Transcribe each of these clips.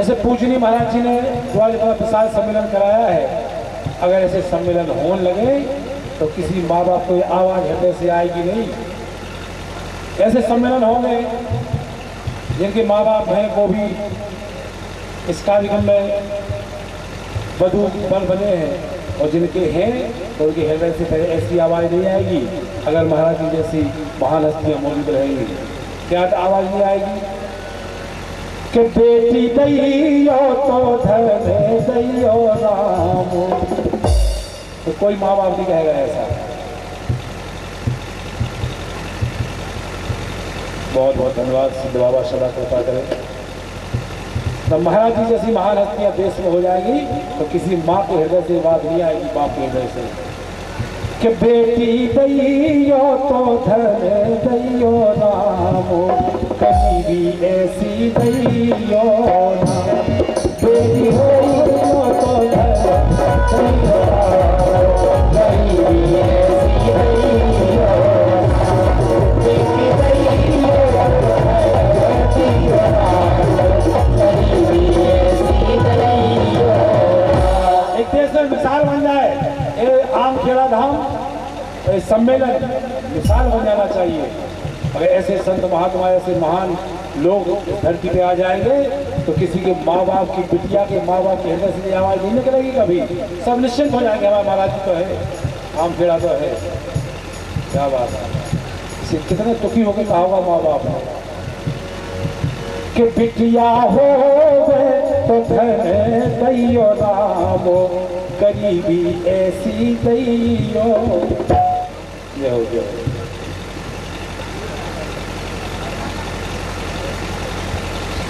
जैसे पूजनी महाराज जी ने द्वार विशाल सम्मेलन कराया है, अगर ऐसे सम्मेलन होने लगे तो किसी माँ बाप को आवाज हृदय से आएगी नहीं। ऐसे सम्मेलन होंगे जिनके माँ बाप हैं वो भी इस कार्यक्रम में वधू बल बने हैं, और जिनके हैं तो उनके हृदय से ऐसी आवाज़ नहीं आएगी। अगर महाराज जी जैसी महान हस्तियाँ मौजूद रहेंगी, क्या आवाज़ नहीं आएगी कि बेटी दैयो तो धन दैयो राम। तो कोई माँ बाप नहीं कहेगा ऐसा। बहुत बहुत धन्यवाद। सिद्ध बाबा सदा कृपा करें। तो महाराज जी जैसी महान हस्तियाँ देश में हो जाएगी तो किसी माँ के हृदय से बात नहीं आएगी, बाप के हृदय से कि बेटी दैयो तो धन दैयो रामो, कभी भी ऐसी दैयो राम। बेटी दैयो तो धन दैयो रामो, कभी भी ऐसी दैयो राम। बेटी दैयो तो धन दैयो राम, कभी भी ऐसी दैयो राम। एक देश में मिसाल बन जाए आम खेड़ा धाम, सम्मेलन मिसाल बन जाना चाहिए। अगर ऐसे संत महात्मा ऐसे महान लोग धरती पे आ जाएंगे तो किसी के माँ बाप की बिटिया के माँ बाप के हृदय से आवाज़ नहीं निकलेगी कभी। सब निश्चिंत हो जाएंगे, हमारा महाराज जी तो है, आम खेड़ा तो है। क्या बात है, इसे कितने दुखी होकर कहा होगा माँ बाप ने कि बिटिया हो तो धन दैयो रामो, गरीबी ऐसी दैयो। ये हो गया।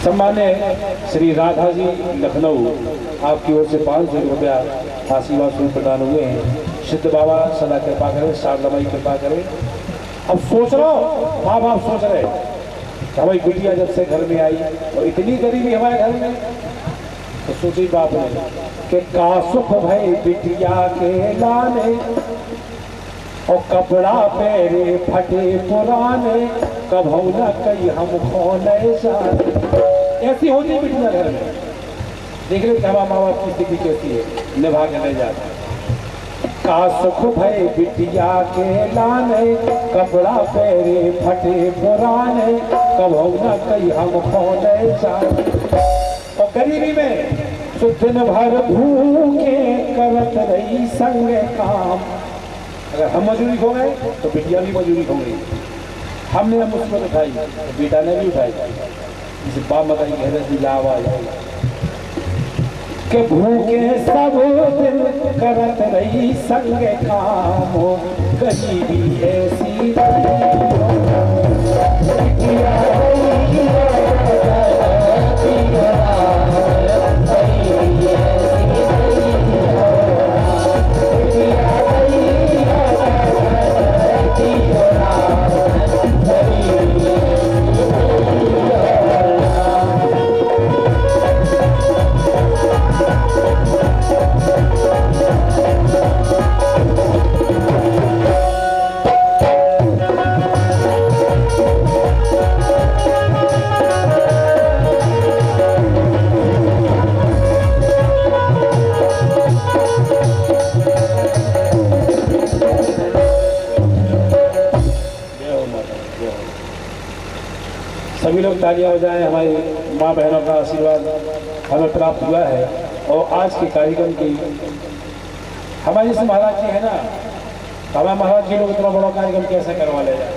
सम्मान्य श्री राधा जी लखनऊ, आपकी ओर से 500 रुपया आशीर्वाद स्वरूप प्रदान हुए हैं। सिद्ध बाबा सदा कृपा करें, शारदाबाई कृपा करें। अब सोच रहो, माँ बाप सोच रहे हमारी बिटिया जब से घर में आई और इतनी गरीबी हमारे घर में, तो सोची बाप ने कि का सुख भई बिटिया के लाने, और कपड़ा पेरे फटे पुराने, कभौ न कई हम खोने जाने। ऐसी होती बिटिया घर में। देख रहे हमारा माँ बाप की स्थिति कैसी है, निभा के ले जाते। का सुख भई बिटिया के लाने, कपड़ा पेरे फटे पुराने, कभौ न कई हम खोने जाने। और गरीबी में दिन भर भूखे करत रही संग काम। अगर हम मजूरी हो गए तो बिटिया भी मजूरी हो गई। हमने मुसीबत उठाई तो बेटा ने भी उठाई। जिसे बाप बताई हृदय से आवाज के भूखे सब दिन करत रही संग काम, गरीबी ऐसी सभी लोग तालियां हो जाएं। हमारी माँ बहनों का आशीर्वाद हमें प्राप्त हुआ है। और आज के कार्यक्रम की हमारे जैसे महाराज जी है ना, हमारे महाराज जी लोग इतना बड़ा कार्यक्रम कैसे करवा ले जाए?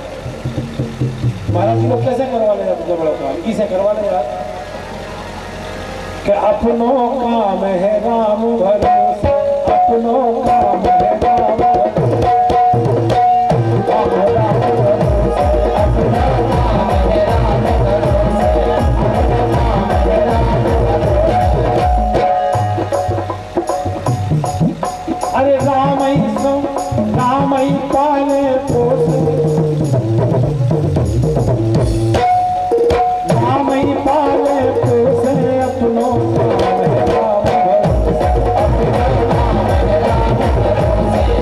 महाराज जी लोग कैसे करवा ले जाए इतना बड़ा काम? किसे करवा ले जाए कि अपनों काम है राम भरोसे, अपनों काम है राम भरोसे, अरे राम ही पाले पोसे, राम ही पाले पोसे, अपनों काम है राम भरोसे, अपनों काम है राम भरोसे।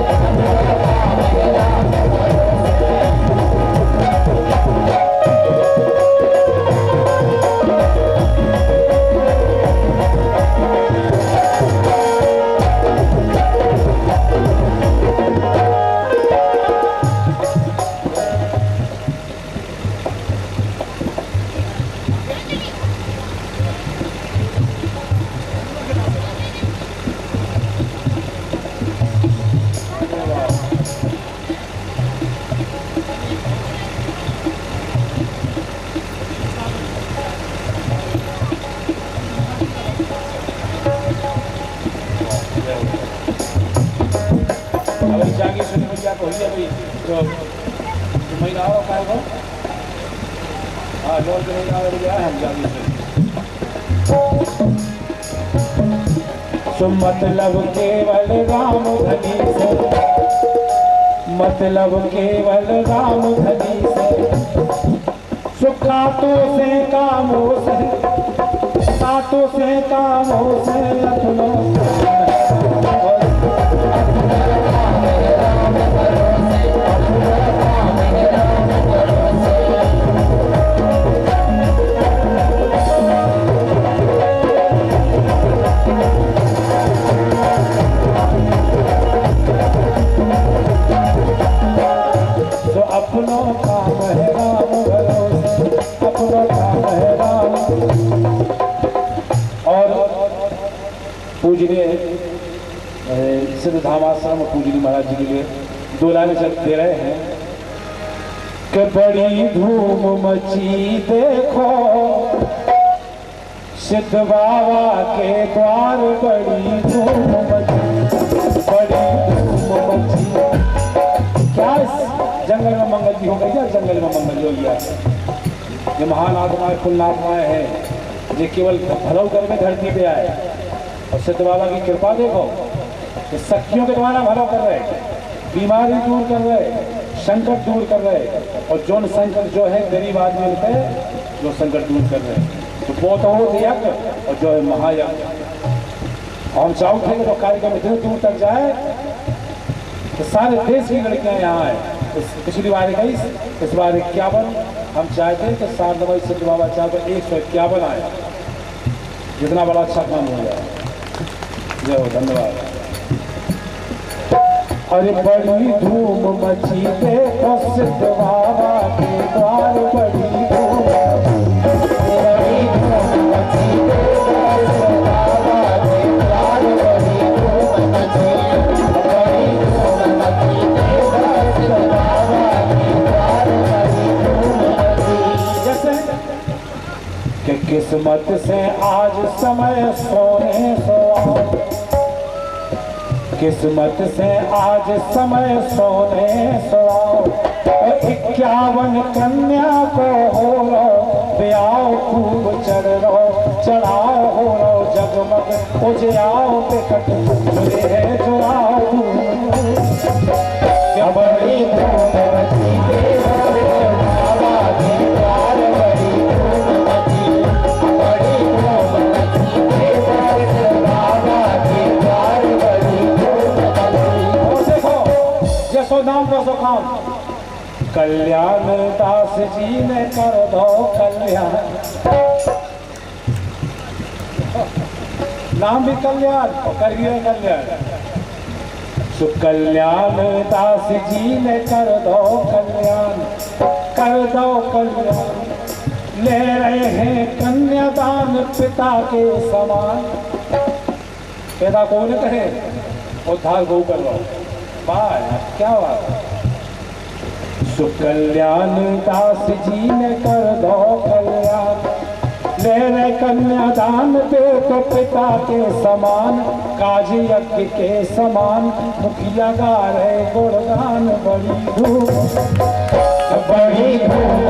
तो महीना आओ काय को हाँ लोग महीना हो गया हम जाने से सो मतलब केवल राम धनी से मतलब केवल राम धनी से सुखातों से कामों से सातों से कामों से अपनों अपनों काम है राम भरोसे अपनों काम है राम। और पूजनीय सिद्ध धामाश्रम पूजनीय महाराज जी के लिए दो लाइनें दे रहे हैं कि बड़ी धूम मची देखो सिद्ध बाबा के द्वार बड़ी धूम मची बड़ी धूम मची। क्या जंगल में मंगल जी हो गई या जंगल में मंगल जी हो गया। ये महान आत्माएं फुल्ल आत्माएं हैं ये केवल भलव कर में धरती पे आए और सिद्ध बाबा की कृपा देखो ये शक्तियों के द्वारा भला कर रहे बीमारी दूर कर रहे संकट दूर कर रहे और जो संकट जो है गरीब आदमी होते हैं जो संकट दूर कर रहे तो बहुत हो यज्ञ और जो है महायज्ञ। हम चाहते तो कार्यक्रम इतने दूर तक जाए तो सारे देश की लड़कियां यहाँ आए। पिछली बार 21 इस बार 51 हम चाहते हैं कि शारदाबाई सिद्ध बाबा चाहते 151 आए जितना बड़ा अच्छा काम हो जाए। जय हो धन्यवाद। अरे बड़ी धूम मची देखो सिद्ध बाबा के द्वार बड़ी धूम बड़ी धूम मची देखो सिद्ध बाबा के द्वार बड़ी धूम मची बड़ी धूम मची देखो सिद्ध बाबा के द्वार बड़ी धूम मची। जैसे कि किस्मत से आज समय सोने सोओ किस्मत से आज समय सोने सोओ 51 कन्या को हो रो ब्याह खूब चढ़ रो चढ़ाओ हो रो जगमग उजयाओ बेकट जुड़े है जुड़ाओ क्या बड़ी धूम मची बाबा की द्वार बड़ी धूम मची बड़ी धूम मची बाबा की द्वार बड़ी नाम का सुखाम कल्याण दास जी ने कर दो कल्याण नाम भी कल्याण और करिए कल्याण। सुकल्याण दास जी ने कर दो कल्याण ले रहे हैं कन्यादान पिता के समान। पैदा कौन करे उद्धार गौ कर लो क्या बात। सुकल्याण दास जी ने कर दो कल्याण ले रहे कन्यादान दे तो पिता के समान काज यज्ञ के समान मुखिया गा रहे गुणगान बड़ी धूम बड़ी धूम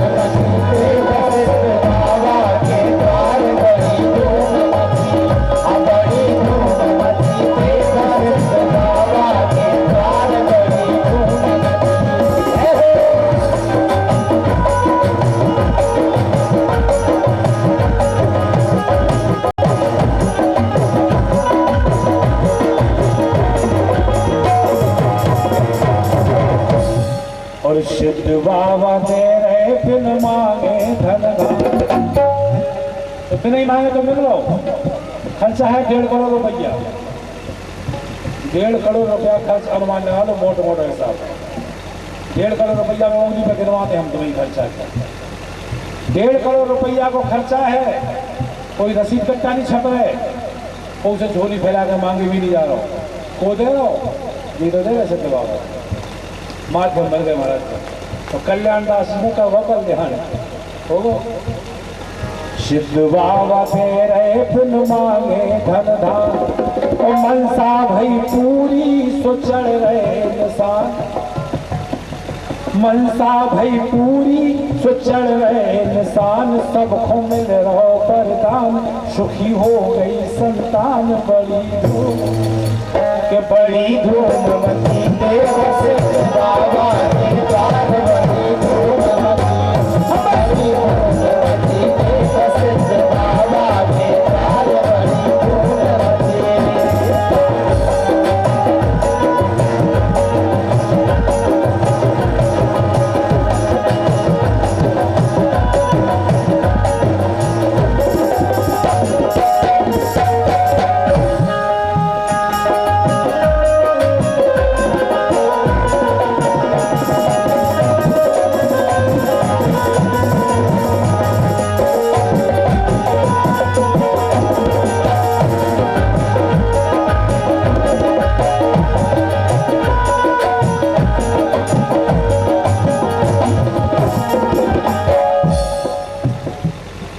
बाबा के द्वार बड़ी धूम बड़ी धूम बाबा के द्वार बड़ी धूम। और सिद्ध बाबा दे रहे बिन मांगे धन तो बिन ही मांगे तो मिल लो। खर्चा है 1.5 करोड़ रुपया 1.5 करोड़ रुपया खर्च अनुमान लगा लो मोटे मोटे हिसाब 1.5 करोड़ रुपया में उंगली पे गिनवाते हम तुम्हें खर्चा 1.5 करोड़ रुपया को खर्चा है। कोई रसीद कट्टा नहीं छप रहे उसे झोली फैला कर मांगे भी नहीं जा रहा को दे रहा ये तो दे रहे सिद्ध बाबा माध्यम बन गए महाराज तो कल्याण दास जी का वह कल्याण हो सिद्ध बाबा दे रहे बिन मांगे धन धान और मनसा भई पूरी सो चढ़ रहे निशान मनसा भई पूरी सो चढ़ रहे निशान, सबको मिल रहो वरदान, सुखी हो गई संतान बड़ी धूम के बड़ी धूम मची देव से बाबा के द्वार बड़ी धूम मची, बड़ी धूम मची देव से बाबा के द्वार बड़ी धूम मची।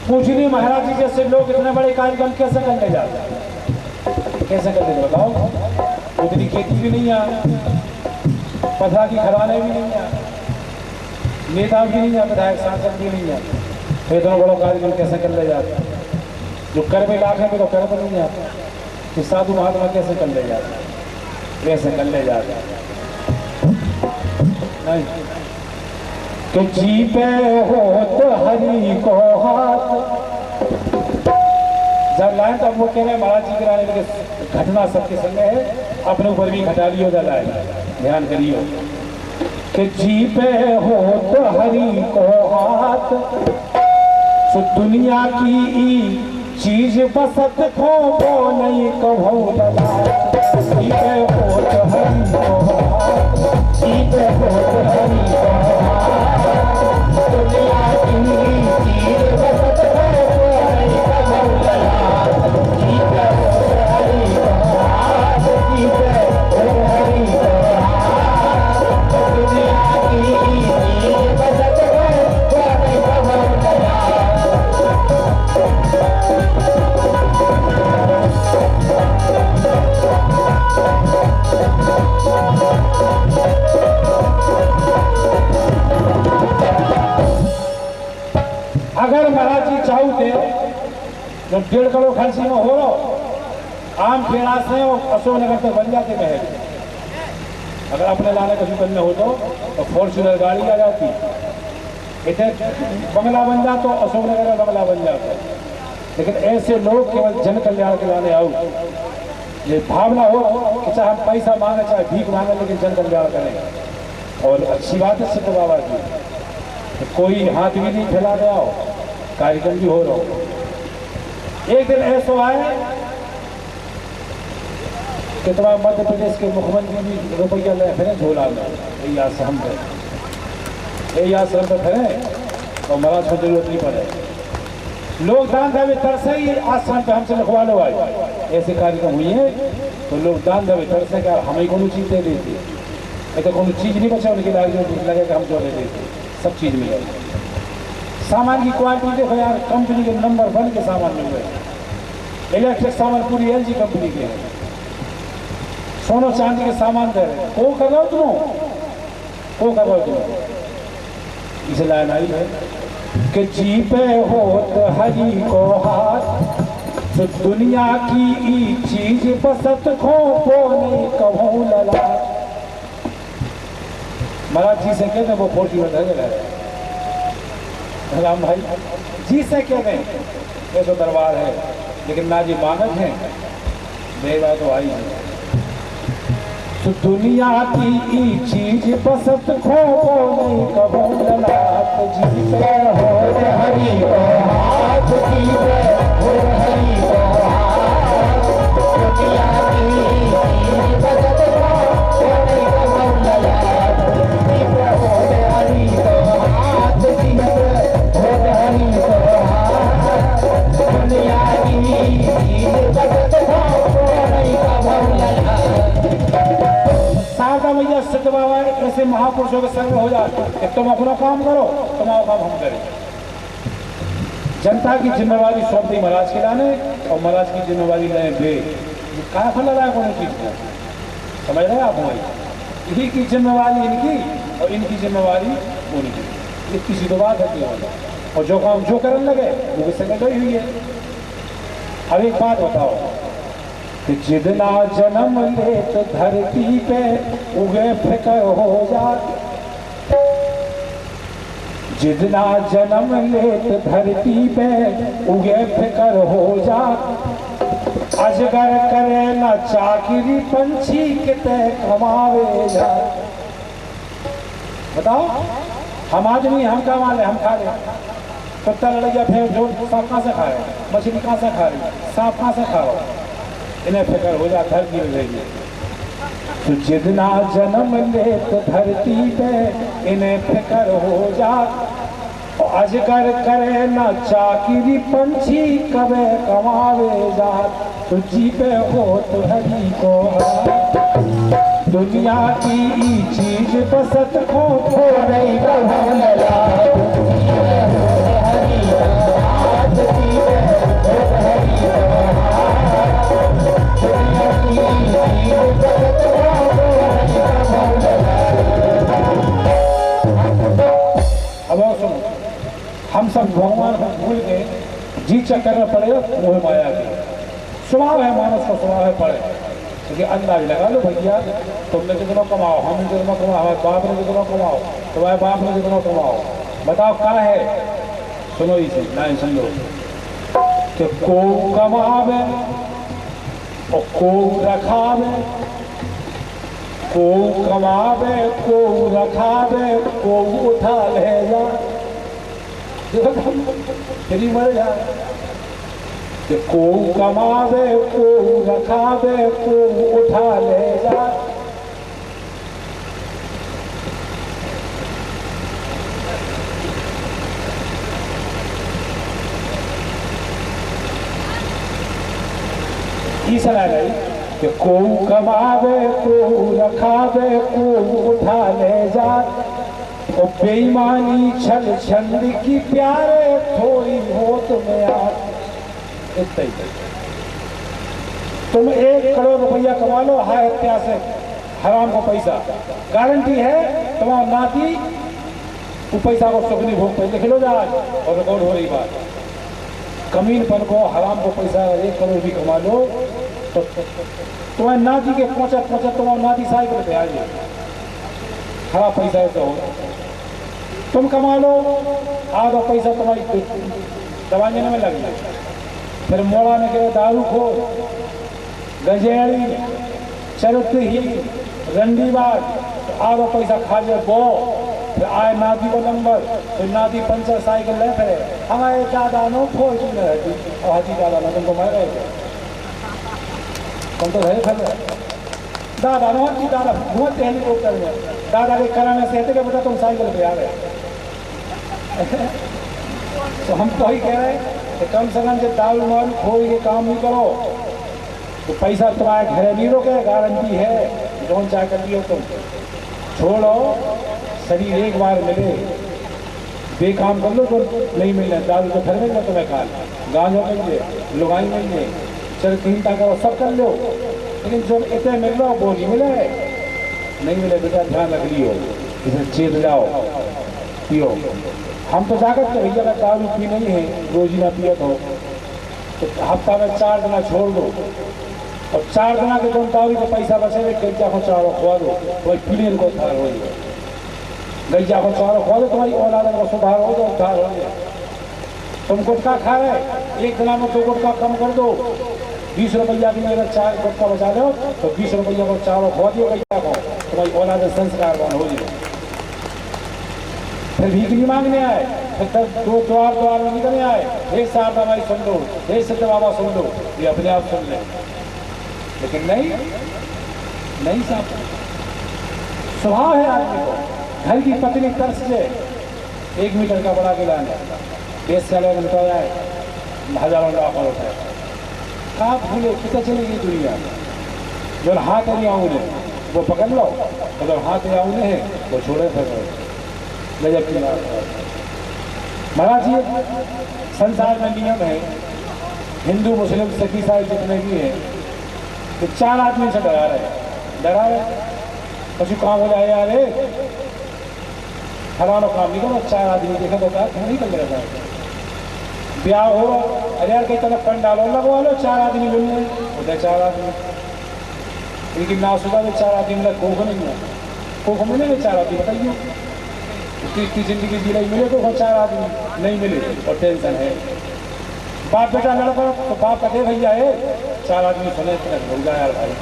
पूजनीय महाराज जी जैसे लोग इतने बड़े कार्यक्रम कैसे करने जाते हैं? कैसे करते हैं बताओ? उतनी खेती भी नहीं है, पथा की खराने भी नहीं है, नेता भी नहीं है, विधायक सांसद भी नहीं है, तो इतना बड़ा कार्यक्रम कैसे करने जाते हैं? जो कर में लाख है तो कर में नहीं आता, तो साधु महात्मा कैसे कर ले जाते हैं? कैसे कर ले जाते हैं? नहीं कि जीपे हो तो हरि को हाथ। जब लाइन तो वो कह रहे महाराज जी कराने लगे घटना सबके संग है, अपने ऊपर भी घटा लियो लाइन, ध्यान करियो कि जीपे हो तो हरि को हाथ, सो दुनिया की चीज बसत खो वो नहीं कहो दलाल। जीपे हो तो हरि को हाथ, जीपे हो तो हरि को हाथ, दुनिया की चीज बसत खो वो नहीं कहो दलाल। जीपे हो तो हरि को हाथ, जीपे हो तो हरि को हाथ, दुनिया की चीज बसत खो वो नहीं कहो दलाल। अगर महाराज जी चाहू थे जब 1.5 करोड़ खर्ची में हो रहा आम खेड़ा से अशोक नगर तक बन जाते महल। अगर अपने लाने का शुक्र हो तो फॉर्च्यूनर गाड़ी आ जाती, इधर बंगला बन जाता तो अशोक नगर का बंगला बन जाता। लेकिन ऐसे लोग केवल जन कल्याण के लाने आओ, ये भावना हो कि चाहे हम पैसा मांगे चाहे भीख मांगे लेकिन जन कल्याण करें। और अच्छी बात है सिद्ध बाबा की, तो कोई हाथ भी नहीं फैला गया हो, कार्यक्रम भी हो रहा हो। एक दिन ऐसा आए कि तुम्हारे मध्य प्रदेश के मुख्यमंत्री भी रुपया ले फिर झोला में यही आश्रम पे, यही आश्रम पे फिर और महाराज को जरूरत नहीं पड़े। लोग दान देवे तरसे ही आश्रम पे हमसे लिखवा लो भाई, ऐसे कार्यक्रम हुई है तो लोग दान देवे तरसे क्या हमें कोनो चीज दे देती, तो कोनो चीज नहीं बचा उनकी लगे कि हम जो दे देते, सब चीज मिल जाएगी। सामान की क्वालिटी देखो यार, कंपनी के नंबर 1 के सामान मिल रहे, इलेक्ट्रिक सामान पूरी LG कंपनी के है, सोनो चांदी के सामान दे रहे, को कर रहा हो तुम, को कर रहा हो तुम। इसे लाइन आई है कि जीपे हो तो हरि को हाथ, तो दुनिया की चीज बसत खो वो नहीं कभू लला। महाराज जी से कहते वो फॉर्च्यूनर राम भाई जी से कहते ये तो दरबार है, लेकिन ना जी मानक है देवा तो आई है। तो दुनिया की चीज बसत खो वो नहीं कभू लला। जी पे हो हरि को हाथ, जी पे हो हरि को हाथ, दुनिया की चीज बसत खो वो नहीं कभू लला। जी पे हो हरि को हाथ, जी पे हो हरि को हाथ, दुनिया की चीज बसत खो वो नहीं कभू लला। शारदा मैया सिद्ध बाबा ऐसे महापुरुषों के संग हो जाए कि तुम अपना काम करो, तुम्हारा काम हम करें। जनता की जिम्मेवारी सौंप दी महाराज के लाने और महाराज की जिम्मेवारी लें वे, कहा फल रहा है कौन चीज को, समझ रहे हैं आप? यही की जिम्मेवारी इनकी और इनकी जिम्मेवारी वो नहीं की। इतनी सी तो बात है। और जो काम जो करने लगे वो किससे गई हुई है। अब एक बात बताओ कि जितना जन्म ले तो धरती पे उगे फिक्र हो जाती, जितना जन्म ले तो धरती पे उगे फिक्र हो जाती, अजगर करे न चाकरी पंछी किते कमावे जा। बताओ, हम आदमी हम कमा ले, हम खा ले, कुत्ता लड़ गया फिर जो सांप कहाँ से खा रहे, मछली कहाँ से खा रही, सांप कहाँ से खा रहा, इन्हें फिक्र हो जाता धरती में रहेगी। तो जितना जन्म ले तो धरती पे इन्हें फिक्र हो जाती, अजगर करे न चाकरी पंछी कबे कमावे जा। तो जी पे हो तो हरी को दुनिया की चीज बसत को नहीं बढ़ला। अब सुनो, हम सब भगवान को भूल के जी चक्कर में पड़ेगा मोह माया की। स्वभाव है, मानस का स्वभाव है पड़े, क्योंकि अंदाज लगा लो भैया, तुमने कितना कमाओ, हमने कितना कमाओ, हमारे बाप ने कितना कमाओ, तुम्हारे बाप ने कितना कमाओ, बताओ क्या है। सुनो इसे ना समझो कि को कमावे और को रखावे, को कमावे को रखावे को उठा ले जा, तेरी मर जा। कि को कमावे को रखावे को उठा ले जा। सलाह नहीं कि को कमावे को रखावे को उठा ले जा। और बेईमानी छल छंद की प्यारे थोड़ी हो तुम्हें याद। तुम 1 करोड़ रुपया कमा लो हाय हत्या से, हराम का पैसा, गारंटी है तुम्हारा नाती वो पैसा को सुखनी भोग पे लिख लो जा और रिकॉर्ड हो रही बात। कमीनपन को हराम को पैसा 1 करोड़ भी कमा लो तो तुम्हारे नाती के पहुंचा तुम्हारा नाती साइकिल पे आ जाए, खराब पैसा है तो तुम कमा लो, आधा पैसा तुम्हारी दवाने में लग जाए, फिर मोड़ा ने कहे दारू खो, गजेड़ी, चरती ही, रंडीबाज, आधा पैसा खा जाए बो, फिर आए नाती को नंबर, फिर नाती पंचर साइकिल ले फिरे, हमारे दादा नो खोज न रहती और हाथी दादा ने तुमको मार रहे तुम तो रहे फिर दादा नो हाथी दादा बहुत हेलीकॉप्टर में दादा के कराने से कि बेटा तुम साइकिल पे आ गए। तो हम तो ही कह रहे हैं कि कम से कम जब दारू मारू खोल के काम नहीं करो तो पैसा तुम्हारे घरे नहीं रोके, गारंटी है जोन चाहे कर लियो तुम छोड़ो, शरीर एक बार मिले, बेकाम कर लो तो नहीं मिलना, दारू तो फिर मिलना तुम्हें काल, गांजो मिल जाए, लुगाई मिल जाए, चल चिंता करो सब कर लो, लेकिन जो इतने मिल लो वो नहीं मिले, नहीं मिले बेटा ध्यान रख लियो, इसे चेत जाओ पियो। हम तो जाकर के भैया अगर दारू पी नहीं है रोजी ना पिया तो हफ्ता में 4 दिन छोड़ दो और 4 दिन के तुम दारू का पैसा बचे गैया को चारों खुआ दो, वही पीने को उद्धार हो जाए, गैया को चारों खुआ दो, तुम्हारी औलाद को सुधार हो जाए, उद्धार हो जाए। तुम गुटखा खा रहे 1 दिन में 2 गुटखा कम कर दो, 20 रुपया की मेरा 4 गुटखा बचा लो तो 20 रुपया को चारों खुआ दियो गैया को, तुम्हारी औलाद संस्कार हो जाए। फिर भीख नहीं मांगने आए, फिर 2 द्वार में निकलने आए, हे शारदा माई सुन लो, हे सत्य बाबा सुन लो, ये अपने आप सुन ले, लेकिन नहीं साहब स्वभाव है आदमी को। घर की पत्नी तरस से 1 मीटर का बड़ा गिला बेस चले बताया है, हजारों लाख होता है, कहाँ भूले कितना चलेगी दुनिया। जो हाथ नहीं आऊने वो पकड़ लो, अगर हाथ नहीं आऊने है वो छोड़े फिर गजब की बात है। महाराज जी संसार में नियम है, हिंदू मुस्लिम सिख ईसाई जितने भी हैं तो 4 आदमी से डरा रहे पशु काम हो जाए यार फलाना काम नहीं करो, 4 आदमी देखा तो क्या नहीं कर रहा है। ब्याह हो अरे यार कहीं तरफ पंडाल लगवा लो, 4 आदमी मिल रहे उधर 4 आदमी, लेकिन ना सुधा में 4 आदमी मिला कोख नहीं है, कोख मिले ना 4 आदमी बताइए, इतनी जिंदगी जी रही मिले तो 4 आदमी नहीं मिले और टेंशन है। बाप बेटा लड़का तो बाप कहते भैया है 4 आदमी सुने भूल जाए यार भाई,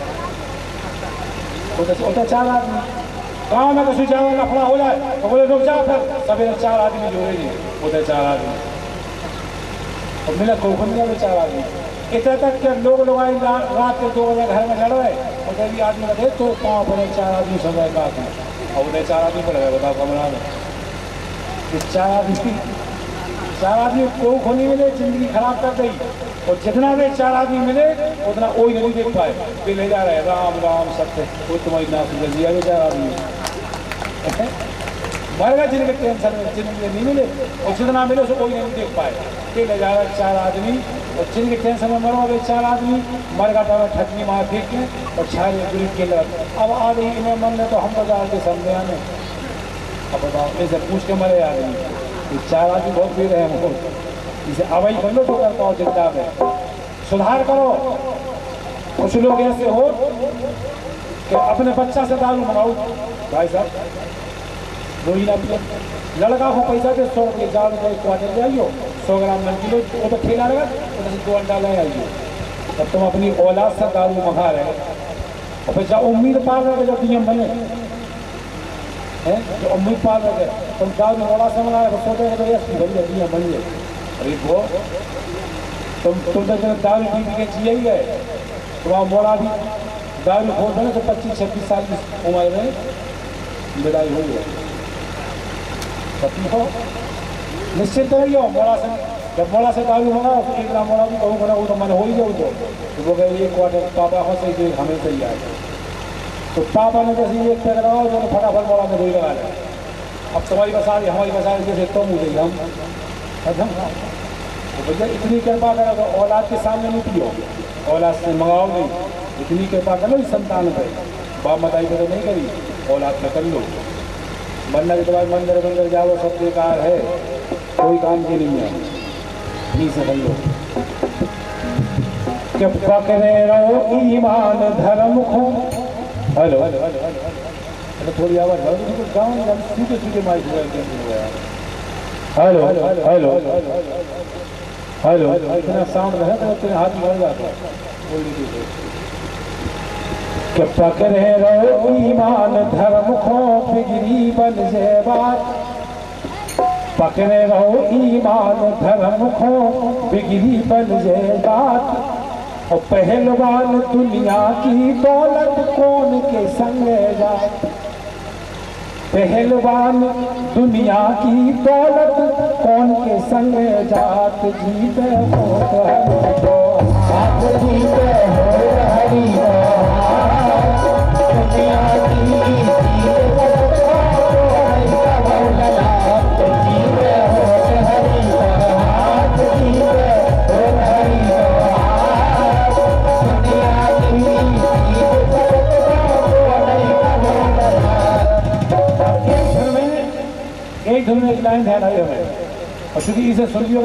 उधर 4 आदमी गाँव में कुछ ज्यादा लफड़ा हो जाए तो बोले रुक जाओ, फिर सवेरे 4 आदमी जोड़ेंगे, उधर 4 आदमी और मिला कोख मिला तो 4 आदमी। इतना तक कि लोग रात के 2 बजे घर में लड़ रहे उधर भी आदमी लगे तो पाँव पड़े 4 आदमी समय का और उधर 4 आदमी पड़ गए बताओ कमरा में। 4 आदमी कोख नहीं मिले, जिंदगी खराब कर गई, और जितना भी 4 आदमी मिले उतना कोई नहीं देख पाए, वे ले जा रहे राम राम सत्य, वो तुम्हारी नाम से दिया 4 आदमी मर गए जिनके टेंशन में, जिनके नहीं मिले और जितना मिले उसको कोई नहीं देख पाए, ये ले जा रहा 4 आदमी, और जिनके टेंशन में मरो गए 4 आदमी मर गया था ठटनी मार फेंक के और 6 गिरीब के लग। अब आ रही इन्हें मन में तो हम बजा के समझे आने, अब बताओ ऐसे पूछ के मरे आदमी, 4 आदमी बहुत भी रहे हम इसे अवैध बनो तो कर पाओ, जिंदा में सुधार करो। कुछ लोग ऐसे हो कि अपने बच्चा से दारू मंगाओ, भाई साहब वही ना पिए, लड़का को पैसा दे 100 रुपये जाओ क्वार्टर ले आइयो, 100 ग्राम में किलो वो तो ठेला लगा तो 2 अंडा ले आइयो, तब तुम अपनी औलाद से दारू मंगा रहे और फिर जब उम्मीद पाल रहे जब नियम बने हैं, जो उम्मीद पाल रहे तुम दारू औलाद से मंगा रहे सोचे तो ऐसी बनी नियम बनी है। अरे वो तुम तो जो दारू पी के जिए ही है, तुम्हारा मोड़ा भी दारू खोल देने तो 25-26 साल की उम्र में विदाई हुई है, पत्नी हो निश्चिंत रहिए। मोड़ा से जब मोड़ा से दारू मंगा तो 1 ग्राम मोड़ा भी कहूँ बना वो तो मन हो ही जाओ, तो वो कहे 1 क्वार्टर पापा हो सही हमें सही आए, तो पापा ने जैसे 1 पैक लगाओ तो फटाफट मोड़ा में दही लगा लें। अब तुम्हारी बसारी हमारी बसारी जैसे तुम हो गई हम तो भैया इतनी कृपा करो तो औलाद के सामने नहीं पियो, औलाद से मंगाओ नहीं, इतनी कृपा करो इस संतान पे, बाप मताई पे तो नहीं करी, औलाद में कर लो। मरने के बाद मंदिर जाओ सब बेकार है, कोई काम की नहीं है, नहीं से कर लो। कि पकड़े रहो ईमान धर्म को, हेलो अरे थोड़ी आवाज गाँव सीधे सीधे माइक हेलो हेलो हेलो इतना साउंड रहे तो तेरे हाथ में जाता कि पकड़े रहो ईमान धर्म को बिगड़ी बन जे बात, पकड़े रहो ईमान धर्म को बिगड़ी बन जे बात, और पहलवान दुनिया की दौलत कौन के संग जाए, पहलवान दुनिया की दौलत कौन के संग जात, जीते हो तो साथ जीते हो हरी दुनिया की एक धुन में एक लाइन ध्यान आई हमें, और चूंकि इसे सुर्खियों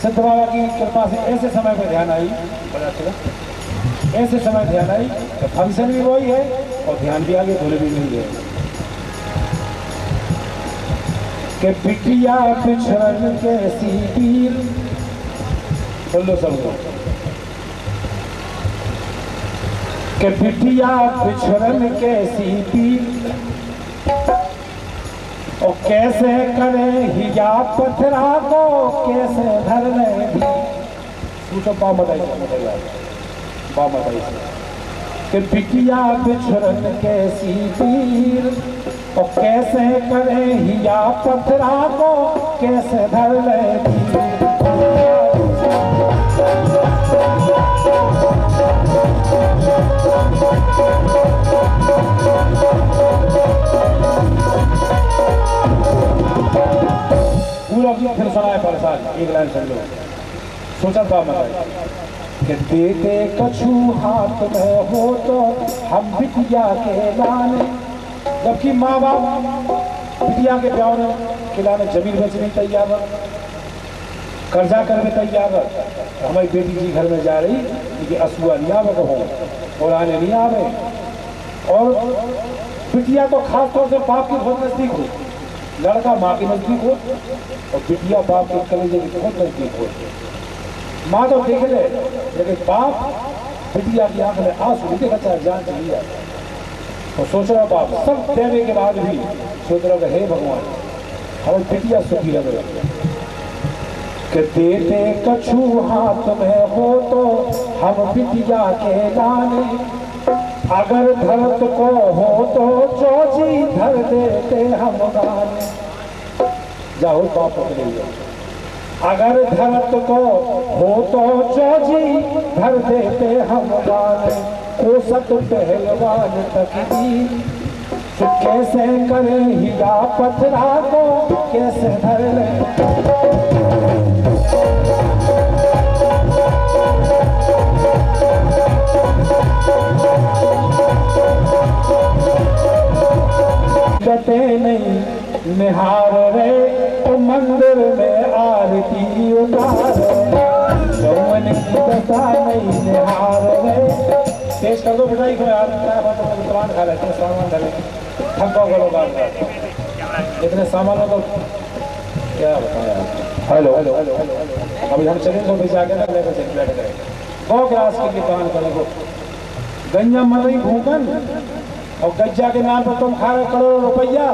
सिद्ध बाबा की कृपा से ऐसे समय पर ध्यान आई, बड़ा अच्छा ऐसे समय ध्यान आई तो फंक्शन भी वही है और ध्यान भी आगे धुन भी नहीं है कि बिटिया बिछड़न कैसी पीर, सुन लो सब लोग कि बिटिया बिछड़न कैसी पीर, और कैसे करे हिया पथरा को कैसे धर ले भी, पूछो बामदाई कि बिटिया बिछड़न कैसी पीर, और कैसे करे हिया पथरा को कैसे धर ले भी। पूरा फिर सुनाए परेशान एक लाइन समझो, सोचा था मतलब कि बेटे कछु हाथ में हो तो हम बिटिया के गाने, जबकि माँ बाप बिटिया के प्यार ने खिलाने जमीन बेचने तैयार है, कर्जा करने तैयार है। हमारी बेटी जी घर में जा रही कि असुआ नहीं आवे कहो और आने नहीं आवे। और बिटिया तो खास तौर से बाप के बहुत नजदीक हो, लड़का माँ के नजदीक हो और बिटिया बाप के कलेजे की बहुत नजदीक हो। माँ तो देख ले, लेकिन बाप बिटिया की आंख में आंसू नहीं देखा, चाहे जान चली जाए। और सोच रहा बाप सब देने के बाद भी सोच रहा हे भगवान हमें बिटिया सुखी लगे कि देते कछु हाथ में हो तो हम बिटिया के लाने, अगर धरत को हो तो चौजी धर देते हम गाने। जाओ बाप पकड़े, अगर धरत को हो तो चौजी धर देते हम गाने। कोसत पहलवान तकदीर कैसे करे हीरा पत्थरा को कैसे धर ले। कटे नहीं निहार रे तो मंदिर में आरती उतार, यौवन की दशा नहीं निहार रे। टेस्ट कर दो मिठाई को यार, सामान खा लेते हैं, सामान खा लेते थका करो बात, इतने सामान तो क्या बताया। हेलो हेलो हेलो अभी हम चले तो भेजा के ना लेकर चले बैठ गए बहुत ग्रास के लिए कान करे को गंजा मर रही भूखन और गज्जा के नाम पर तुम खा रहे करोड़ों रुपया,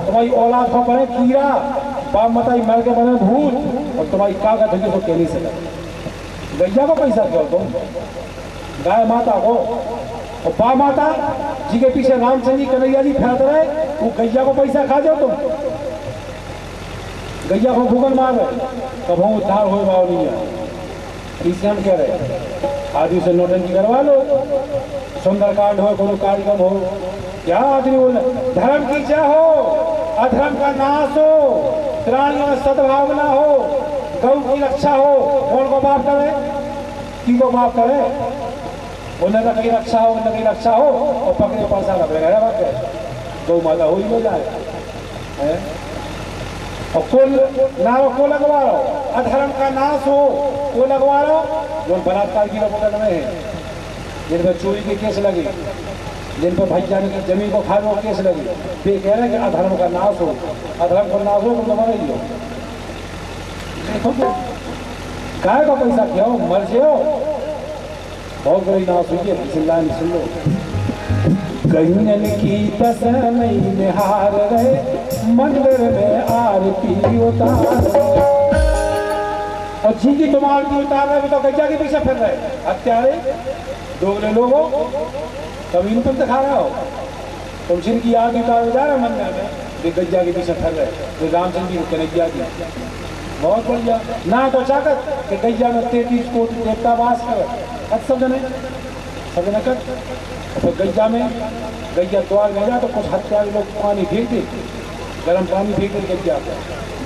तुम्हारी औलाद को बने कीड़ा, बाप मताई मर के बने भूत और तुम्हारी कागज धगी को केली से गैया को पैसा क्यों तुम, गाय माता को और बा माता जी के पीछे रामचंद्र जी कन्हैया जी फैलते रहे, वो गैया को पैसा खा जाओ तुम। गैया को भूगल मार रहे कब हम उद्धार हो पाओ नहीं है। इसलिए हम कह रहे आदमी से नोटंकी करवा लो, सुंदरकांड हो कोई कार्यक्रम हो, क्या आदमी बोले धर्म की जय हो अधर्म का नाश हो, प्राणियों में सद्भावना हो, गौ की रक्षा हो। कौन को माफ करे, किनको माफ करे, उन्हें की रक्षा हो, उन्हें की रक्षा हो और पकड़े पैसा लगेगा बात है, गौ माता हो ही हो जाए। और कुल नारो को लगवा लो, अधर्म का नाश हो को लगवा लो। जो बलात्कार की मुकदमे में है, जिन पर चोरी के केस लगे, जिन पर भैया की जमीन को खाने को केस लगे, वे कह रहे हैं कि अधर्म का नाश हो, अधर्म का नाश हो तुम मर ही हो। काय का पैसा क्या हो, मर जाओ, बहुत बड़ी नाश हुई है। चिल्ला नहीं सुन लो, गईन की दस नहीं निहार रहे मंदिर में आरती उतार, और जी की तुम आरती उतार रहे तो गैया के पीछे फिर रहे हत्यारे दोगले लोगों, कभी इन पर दिखा रहे हो तुम जिनकी आरती उतार जा रहे मंदिर में, वे गैया के पीछे फिर रहे, वे रामचंद्र जी कन्हैया जी। बहुत बढ़िया ना तो चाहत कि गैया में 33 कोटि देवता वास कर, सब जने कर। तो गैया में गैया द्वार में जा तो कुछ हत्यारे लोग पानी फेंक दे, गर्म पानी फेंक दे गैया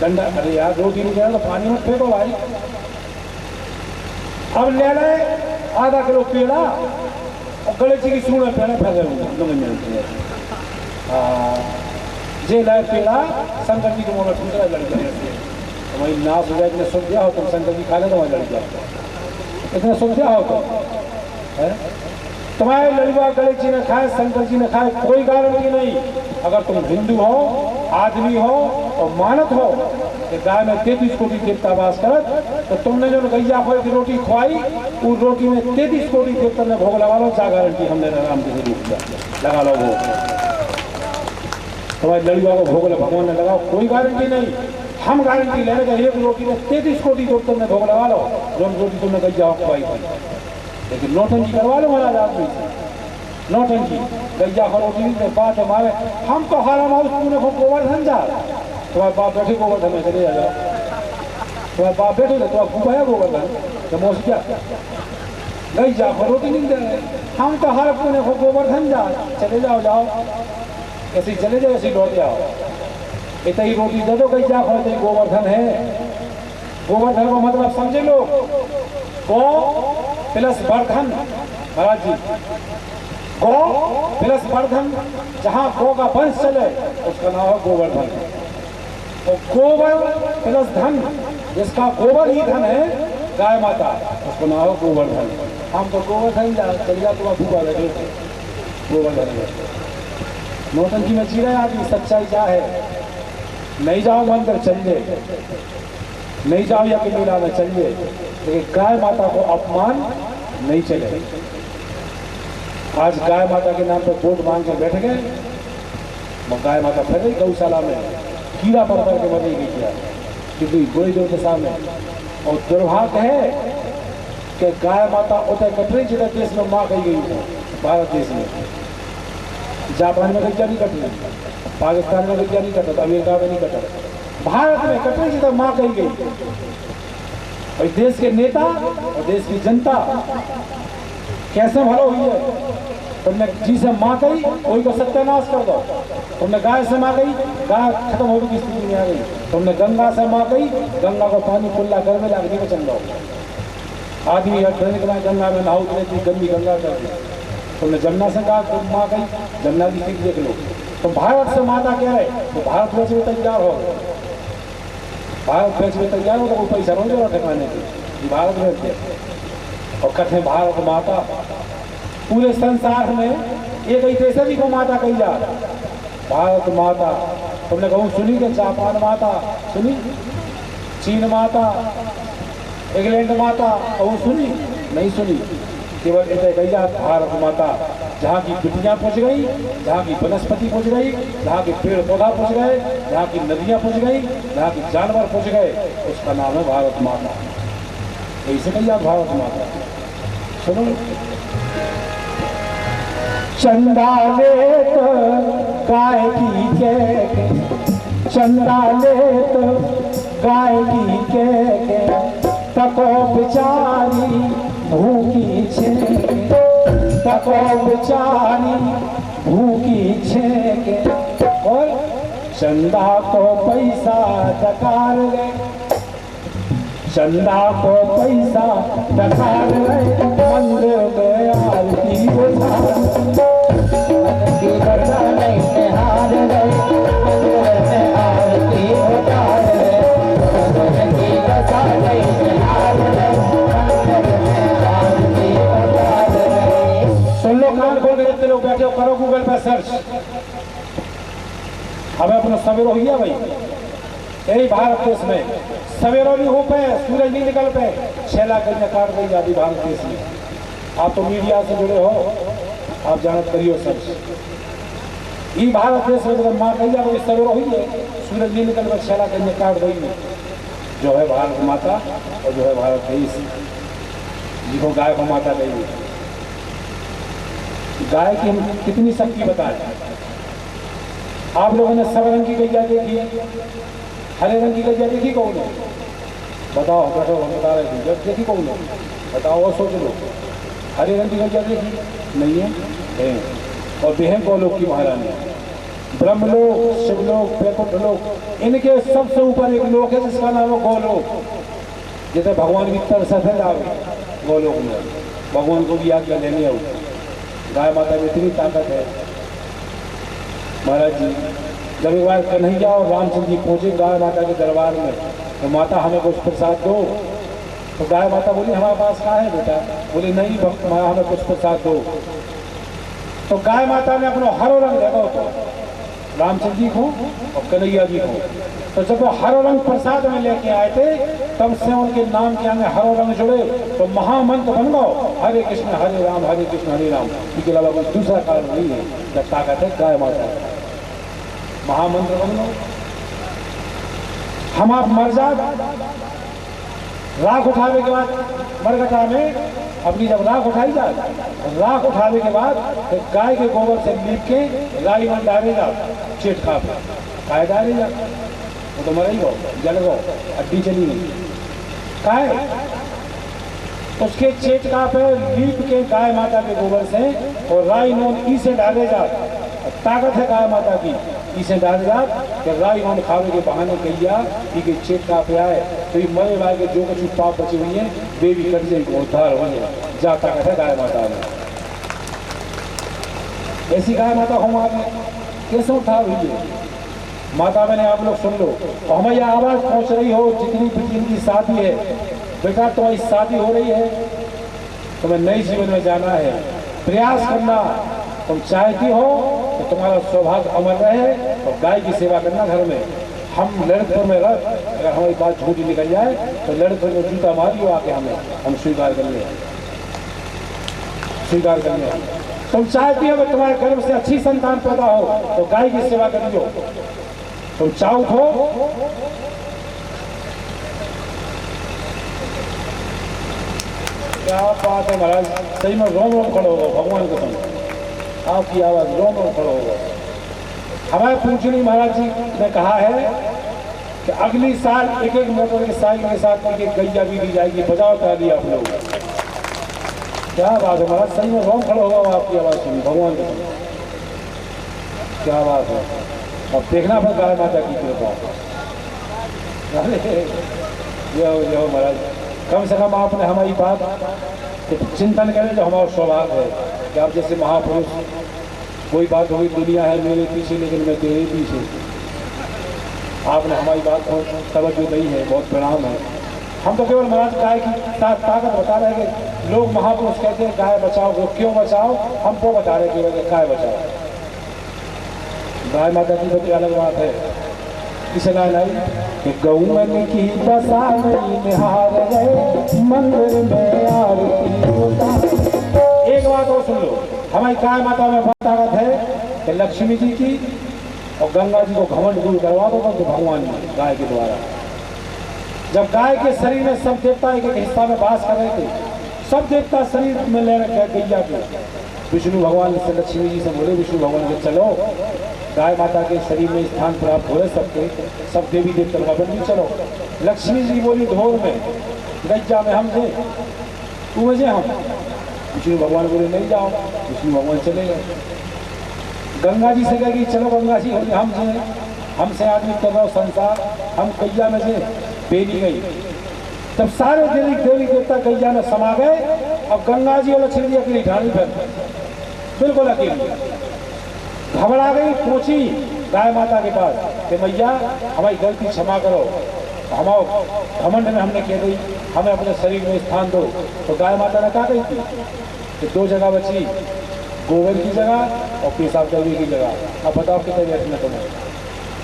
डंडा, अरे यार रोटी नहीं जाए तो पानी में फेंको भाई। अब ले रहे आधा किलो पेड़ा और गणेश जी की सूढ़ में पेड़ा फैले हुए, जे लाए पेड़ा शंकर जी को मुँह में फूट रहा लड़की तो वही नाश हो जाए। इतने सुन दिया हो तुम, शंकर जी खा ले तो वहाँ लड़ जाओ, इतने सुन दिया हो तुम। तुम्हारे लड़ुआ गणेश जी ने खाए, शंकर जी ने खाए, कोई गारंटी नहीं। अगर तुम हिंदू हो, आदमी हो और मानत हो कि गाय में 33 कोटि देवता वास करत, तो तुमने जो गैया खोए की रोटी खुआई, उस रोटी में 33 कोटि देवता ने भोग लगा लो, क्या गारंटी हमने राम जी से लगा लो भोग। तुम्हारे लड़ुआ को भोग भगवान ने लगाओ, कोई गारंटी नहीं। हम गारंटी ले रहे एक रोटी में 33 कोटि देवता ने भोग लगा लो, जो रोटी तुमने गैया खुआई थी। लेकिन नौटंकी करवा लो महाराज आदमी से, नौटंकी गैया खरोटी बात हमारे, हम तो हारा माउस तूने को गोवर्धन जा, तुम्हारे बाप बैठे गोवर्धन में चले जाओ, तुम्हारे बाप बैठे थे तुम्हारा खूब है गोवर्धन तो मौस क्या गैया खरोटी नहीं दे रहे, हम तो हार तूने को गोवर्धन जा, चले जाओ जाओ ऐसे चले जाओ, ऐसे लौट जाओ, इतनी ही रोटी दे दो गैया खोते गोवर्धन है। गोवर्धन को मतलब समझे लोग, गौ प्लस वर्धन महाराज जी, गौ प्लस वर्धन, जहाँ गौ का वंश चले उसका नाम है गोवर्धन। और गोबर प्लस धन, जिसका गोबर ही धन है, गाय माता, उसको नाम है गोवर्धन। हम तो गोवर्धन चल जा तो भूखा लगे गोवर्धन। नौटंकी में जी रहे आदमी, सच्चाई क्या है? नहीं जाओ मंदिर चलिए, नहीं जाओ या कि मेला में चलिए, लेकिन गाय माता को अपमान नहीं चले। आज गाय माता के नाम पर वोट मांग कर बैठ गए, गाय माता फिर गई गौशाला में कीड़ा पड़ करके मरेगी क्या, क्योंकि गोई दो दशा में। और दुर्भाग्य है कि गाय माता उतर कटरी जिला देश में माँ गई है, भारत देश में। जापान में गैया नहीं कट रही, पाकिस्तान में गैया नहीं कटा, अमेरिका में नहीं कटा, भारत में कटरी जिला माँ कही गई। और देश के नेता और देश की जनता कैसे भलो हुई है? तुमने जी से माँ कही, कोई को सत्यानाश कर दो। तुमने गाय से माँ कही, गाय खत्म होने की स्थिति में आ गई। तुमने गंगा से माँ कही, गंगा को पानी कुल्ला कर में लागने में चल जाओ। आदमी डरने के बाद गंगा में नहाओ थी, गंदी गंगा कर दी। तुमने जमुना से कहा तुम माँ कही, जमुना की स्थिति देख लो। तुम भारत से माता कह रहे तो भारत बेच में तैयार हो, भारत बेच में तैयार हो तो कोई पैसा नहीं दे ठिकाने की, भारत बेच दे। और कथे भारत माता, पूरे संसार में एक ही देश भी को माता कही जा, भारत माता। तुमने कहूँ सुनी कि जापान माता सुनी, चीन माता, इंग्लैंड माता, और सुनी नहीं सुनी, केवल इतने कही जा भारत माता। जहाँ की बिटियाँ पहुँच गई, जहाँ की वनस्पति पहुँच गई, जहाँ के पेड़ पौधा पहुँच गए, जहाँ की नदियाँ पहुँच गई, जहाँ की जानवर पहुँच गए, उसका नाम है भारत माता। ऐसे कही जा भारत माता। सुनो, चंदा ले तो गाय की के, चंदा ले तो गाय की के, तको बेचारी भूखी छे, तको बेचारी भूखी छे। और चंदा को पैसा डकार ले, चंदा को पैसा डकार ले, मंदिर में आरती उतार, हार गए मंदिर में आरती उतार, सुन लो, कान खोल के जितने लोग बैठे हो करो गूगल पर सर्च। हमें अपना सवेरो हो गया भाई, यही भारत देश में सवेरो नहीं हो पे, सूरज नहीं निकल पे, 6 लाख गलियां काट गई आदि भारत देश में। आप तो मीडिया से जुड़े हो, आप जानत करियो सब। ये भारत देश में जब माँ कही जाए सवेरो हुई है, सूरज नहीं निकल पे 6 लाख गलियां काट गई है, जो है भारत माता और जो है भारत देश, जिसको गाय को माता कही। गाय की हम कितनी शक्ति बताएं। आप लोगों ने सब रंग की गैया देखी, हरे रंग की गैया देखी कौन है? बताओ, बैठो हम बता रहे थे, जब देखी कौन है बताओ और सोच लो। हरे रंग की गैया देखी नहीं है? और बहन गौलोक की महारानी, ब्रह्मलोक, शिवलोक, वैकुंठ लोक, इनके सबसे ऊपर एक लोक है जिसका नाम है गौलोक। जैसे भगवान की तरसत है जावे गौलोक में, भगवान को भी आज्ञा लेनी है। गाय माता में इतनी ताकत है। महाराज जी जब एक बार कन्हैया और रामचंद्र जी पहुंचे गाय माता के दरबार में, तो माता हमें कुछ प्रसाद दो। तो गाय माता बोली हमारे पास कहाँ है बेटा? बोली नहीं भक्त माया, हमें कुछ प्रसाद दो। तो गाय माता ने अपना हरो रंग देखो, तो रामचंद्र जी को और कन्हैया जी को, तो जब वो हरो रंग प्रसाद में लेके आए थे, तब से उनके नाम के आगे हरो रंग जुड़े, तो महामंत्र बन गो हरे कृष्ण हरे राम हरे कृष्ण हरे राम। इसके अलावा कोई दूसरा कारण नहीं है, जब ताकत है गाय माता, महामंत्र बन गो। हम आप मर जा, राख उठाने के बाद मरगटा में अपनी जब राख उठाई जाए, राख उठाने के बाद तो गाय के गोबर से लीप के राई में डालेगा, चेट खा काय डालेगा, वो तो मर ही हो, जल गो, हड्डी चली नहीं काय। उसके चेटका पे लीप के गाय माता के गोबर से और राई नोन ई से डालेगा। ताकत है गाय माता की, इसे डालेगा कि राई नोन खावे के बहाने कहिया कि चेटका पे आए तो ये मरे वाले के जो कुछ पाप बची हुई है वे भी कर जाए, उद्धार हो जाए। जा ताकत है गाय माता में। ऐसी गाय माता हूँ आपने कैसे उठा हुई है माता मैंने आप लोग सुन लो। और हमें यह आवाज़ पहुँच रही हो जितनी भी जिनकी शादी है, बेटा तुम्हारी शादी हो रही है, तुम्हें नई जीवन में जाना है, प्रयास करना। तुम चाहती हो तो तुम्हारा सौभाग्य अमर रहे और गाय की सेवा करना घर में। हम लड़कों में रख, अगर हमारी बात झूठी निकल जाए तो लड़कों में जूता मारियो आके हमें, हम स्वीकार कर ले, स्वीकार कर ले। तुम चाहती हो कि तुम्हारे गर्भ से अच्छी संतान पैदा हो तो गाय की सेवा करियो। तुम चाहो हो क्या बात है महाराज, सही में रोम रोम खड़ो होगा भगवान के संग, आपकी आवाज़ रोम रोम खड़ो होगा। हमारे पूजनीय महाराज जी ने कहा है कि अगली साल एक एक मोटरसाइकिल के साथ एक एक गैया भी दी जाएगी। बजाओ ताली आप लोग, क्या बात है महाराज, सही में रोम खड़ा होगा आपकी आवाज़ सुनी भगवान के संग, क्या बात है। अब देखना फिर गाय माता की कृपा। अरे यो महाराज, कम से कम आपने हमारी बात चिंतन करें जो हमारा सौभाग्य है कि आप जैसे महापुरुष, कोई बात होगी दुनिया है मेरे पीछे लेकिन मैं तेरे पीछे, आपने हमारी बात को तवज्जो दी है, बहुत प्रणाम है। हम तो केवल महाराज गाय की ताकत बता रहे हैं कि लोग महापुरुष कहते हैं गाय बचाओ, वो क्यों बचाओ, हमको बता रहे केवल गाय बचाओ। गाय माता की बड़ी अलग बात है। इसे गाय लाई कि गौ मन की बसा नहीं निहार गए मंदिर में आरती होता। एक बात और सुन लो, हमारी गाय माता में बहुत ताकत है कि लक्ष्मी जी की और गंगा जी को घमंड दूर करवा दो तो भगवान ने गाय के द्वारा। जब गाय के शरीर में सब देवता एक हिस्सा में वास कर रहे थे, सब देवता शरीर में ले रखे गैया के, विष्णु भगवान से लक्ष्मी जी से बोले विष्णु भगवान के चलो गाय माता के शरीर में स्थान प्राप्त हो सकते, सब देवी देवता का बंदी चलो। लक्ष्मी जी बोली ढोर में गैया में हम थे, तू मुझे हम। विष्णु भगवान बोले नहीं जाओ, विष्णु भगवान चले गए। गंगा जी से कहेगी चलो गंगा जी हमसे आदमी कर रहा हो संसार, हम गैया में से बेनी गई। तब सारे देवी देवता गैया में समा गए और गंगा जी और लक्ष्मी जी अकेली ढाली पर बिल्कुल अकेली घबरा गई, पहुंची गाय माता के पास कि मैया हमारी गलती क्षमा करो, हमारे घमंड में हमने कह दी, हमें अपने शरीर में स्थान दो। तो गाय माता ने कहा गई थी कि दो जगह बची, गोबर की जगह और पेशाब करने की जगह। अब बताओ कितने बैठने तुम्हें,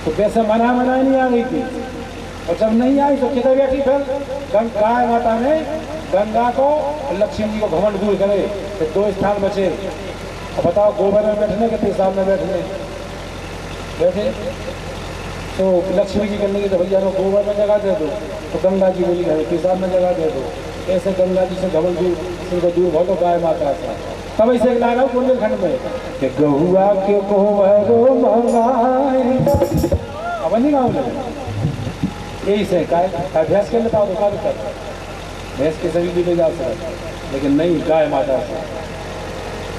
तो कैसे मना नहीं आ गई थी। और जब नहीं आई तो कितने बैठी फिर गाय माता ने गंगा को लक्ष्मी जी को घमंड दूर करे तो दो स्थान बचे। अब बताओ गोबर में बैठने के पेशाब में बैठने बैठे तो लक्ष्मी जी कहने की तो भैया को गोबर में जगह दे दो, तो गंगा जी बोली हमें पेशाब में जगह दे दो। ऐसे गंगा जी से घमंड दूर भगो गाय माता से। तब ऐसे ला रहा हूँ बुंदेलखंड में कि गहुआ के गोबर मंगाए, अब नहीं गाँव लगे यही से गाय भैंस के लेता हो तो क्या दिक्कत, भैंस के सभी भी ले जा सकते, लेकिन नहीं गाय माता से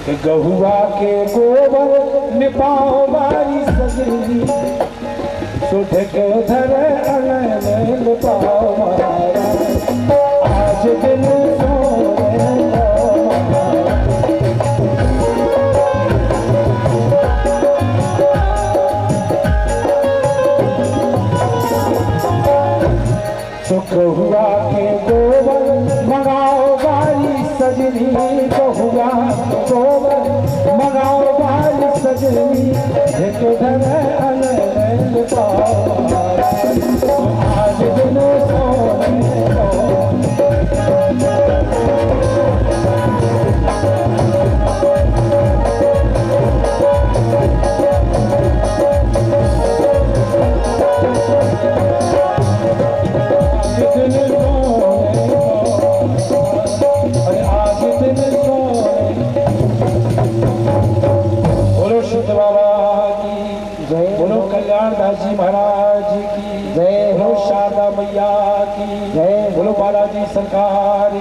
कि गहुआ के गोबर निपाओ बारी सजनी सुठ के धर अनैन पाओ आज दिन गहुआ के गोबर मंगाओ बारी सजनी, गहुआ गोबर मंगाओ बारी सजनी एक धन अनैन पाओ आज दिन सोने जी महाराज की जय, बोलो शारदा मैया की जय, बोलो बालाजी सरकार।